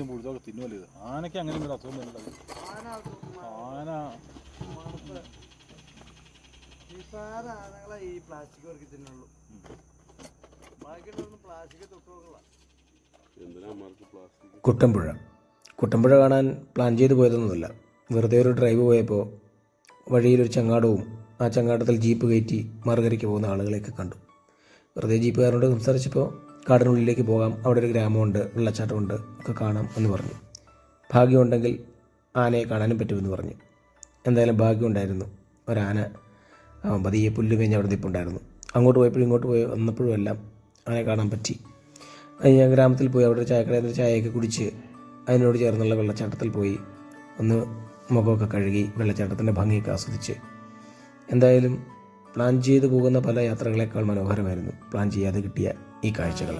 പുഴുതൊക്കെ തിന്നുമല്ലോ ഇത്. ആനയ്ക്ക് അങ്ങനെ ഒരു അസുഖം വരുന്നത്. ആന ആനകളെ ഈ പ്ലാസ്റ്റിക് വർക്ക് തിന്നുള്ളൂ. ബാക്കിയുള്ളതൊന്നും പ്ലാസ്റ്റിക് തൊട്ടുകൊള്ളില്ല. കുട്ടമ്പുഴ കാണാൻ പ്ലാൻ ചെയ്ത് പോയതൊന്നുമില്ല. വെറുതെ ഒരു ഡ്രൈവ് പോയപ്പോൾ വഴിയിലൊരു ചങ്ങാടവും ആ ചങ്ങാടത്തിൽ ജീപ്പ് കയറ്റി മറുകരയ്ക്ക് പോകുന്ന ആളുകളെയൊക്കെ കണ്ടു. വെറുതെ ജീപ്പുകാരോട് സംസാരിച്ചപ്പോൾ കാടിനുള്ളിലേക്ക് പോകാം, അവിടെ ഒരു ഗ്രാമമുണ്ട്, വെള്ളച്ചാട്ടമുണ്ട്, ഒക്കെ കാണാം എന്ന് പറഞ്ഞു. ഭാഗ്യമുണ്ടെങ്കിൽ ആനയെ കാണാനും പറ്റുമെന്ന് പറഞ്ഞു. എന്തായാലും ഭാഗ്യമുണ്ടായിരുന്നു. ഒരാന പതിയെ പുല്ല് മേഞ്ഞ് അവിടെ നിൽപ്പുണ്ടായിരുന്നു. അങ്ങോട്ട് പോയപ്പോഴും ഇങ്ങോട്ട് പോയി വന്നപ്പോഴും എല്ലാം ആനയെ കാണാൻ പറ്റി. ഞാൻ ഗ്രാമത്തിൽ പോയി അവിടെ ഒരു ചായക്കടയിൽ നിന്ന് ചായയൊക്കെ കുടിച്ച് അതിനോട് ചേർന്നുള്ള വെള്ളച്ചാട്ടത്തിൽ പോയി ഒന്ന് മുഖമൊക്കെ കഴുകി വെള്ളച്ചാട്ടത്തിൻ്റെ ഭംഗിയൊക്കെ ആസ്വദിച്ച്. എന്തായാലും പ്ലാൻ ചെയ്ത് പോകുന്ന പല യാത്രകളേക്കാൾ മനോഹരമായിരുന്നു പ്ലാൻ ചെയ്യാതെ കിട്ടിയ ഈ കാഴ്ചകൾ.